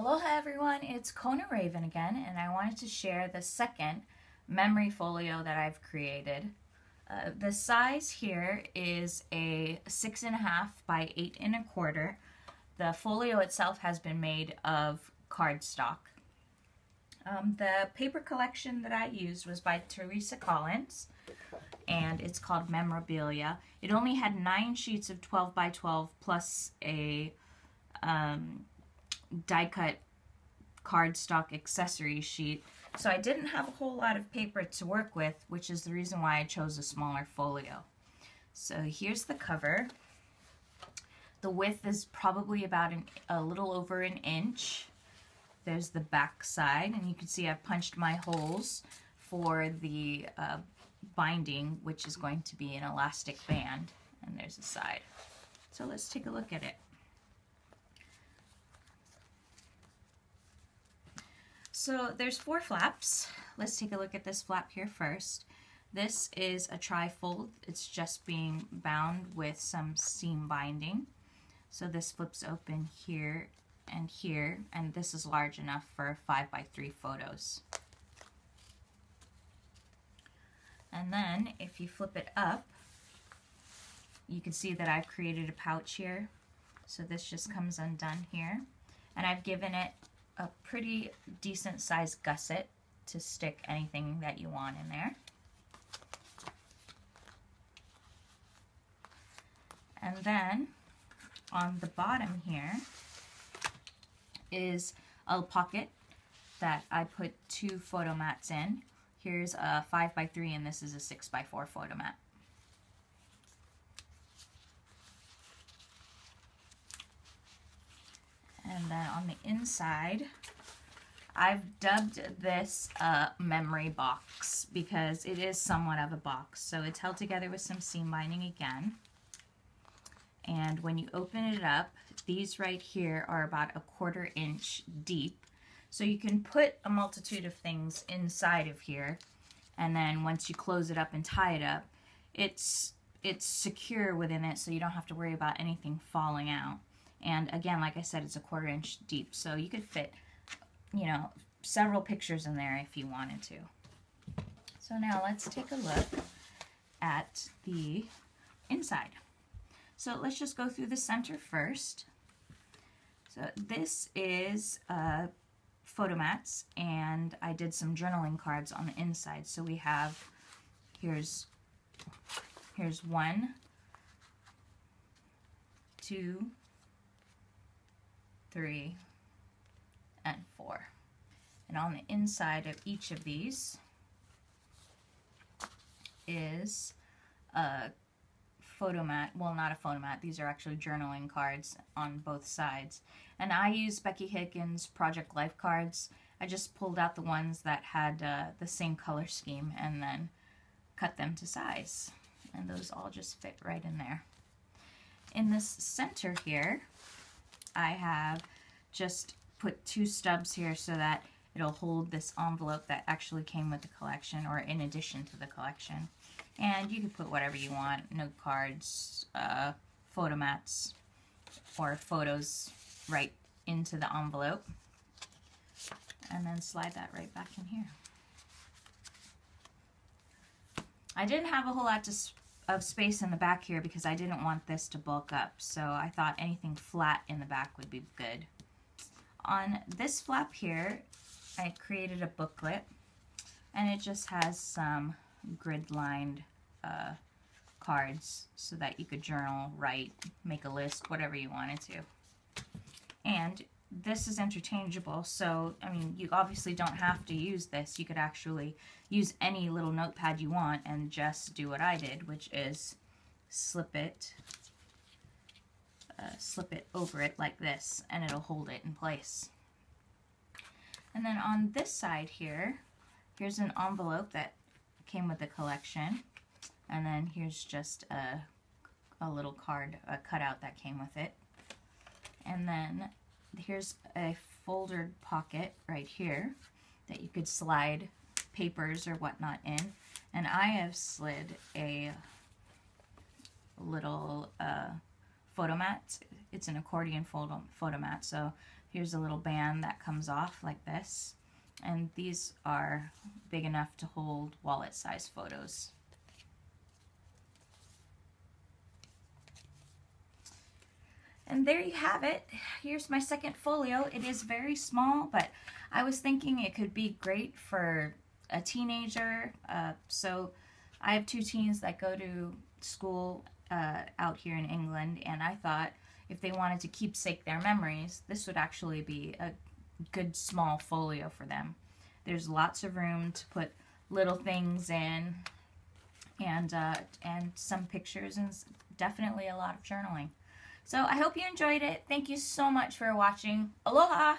Aloha everyone, it's Kona Raven again, and I wanted to share the second memory folio that I've created. The size here is a 6.5 by 8.25. The folio itself has been made of cardstock. The paper collection that I used was by Theresa Collins, and it's called Memorabilia. It only had 9 sheets of 12 by 12 plus a die-cut cardstock accessory sheet, so I didn't have a whole lot of paper to work with, which is the reason why I chose a smaller folio. So here's the cover. The width is probably about a little over an inch. There's the back side, and you can see I've punched my holes for the binding, which is going to be an elastic band, and there's the side. So let's take a look at it. So there's 4 flaps. Let's take a look at this flap here first. This is a tri-fold. It's just being bound with some seam binding. So this flips open here, and this is large enough for 5 by 3 photos. And then if you flip it up, you can see that I've created a pouch here. So this just comes undone here, and I've given it a pretty decent sized gusset to stick anything that you want in there. And then on the bottom here is a pocket that I put 2 photo mats in. Here's a 5 by 3 and this is a 6 by 4 photo mat. And then on the inside, I've dubbed this a memory box because it is somewhat of a box. So it's held together with some seam binding again. And when you open it up, these right here are about 1/4 inch deep. So you can put a multitude of things inside of here. And then once you close it up and tie it up, it's secure within it, so you don't have to worry about anything falling out. And again, like I said, it's 1/4 inch deep, so you could fit, you know, several pictures in there if you wanted to. So now let's take a look at the inside. So let's just go through the center first. So this is photo mats, and I did some journaling cards on the inside. So we have, here's 1, 2, 3, and 4. And on the inside of each of these is a photo mat. Well, not a photo mat. These are actually journaling cards on both sides. And I use Becky Higgins Project Life cards. I just pulled out the ones that had the same color scheme and then cut them to size. And those all just fit right in there. In this center here, I have just put 2 stubs here so that it'll hold this envelope that actually came with the collection or in addition to the collection. And you can put whatever you want, note cards, photo mats, or photos right into the envelope. And then slide that right back in here. I didn't have a whole lot of space in the back here because I didn't want this to bulk up, so I thought anything flat in the back would be good. On this flap here, I created a booklet, and it just has some grid-lined cards so that you could journal, write, make a list, whatever you wanted to. And this is interchangeable, so I mean, you obviously don't have to use this. You could actually use any little notepad you want and just do what I did, which is slip it over it like this, and it'll hold it in place. And then on this side here, here's an envelope that came with the collection, and then here's just a little card, a cutout that came with it. And then here's a folder pocket right here that you could slide papers or whatnot in. And I have slid a little photo mat. It's an accordion photo mat, so Here's a little band that comes off like this. And these are big enough to hold wallet-sized photos. And there you have it. Here's my second folio. It is very small, but I was thinking it could be great for a teenager. So I have 2 teens that go to school out here in England, and I thought if they wanted to keepsake their memories, this would actually be a good small folio for them. There's lots of room to put little things in, and some pictures, and definitely a lot of journaling. So I hope you enjoyed it. Thank you so much for watching. Aloha!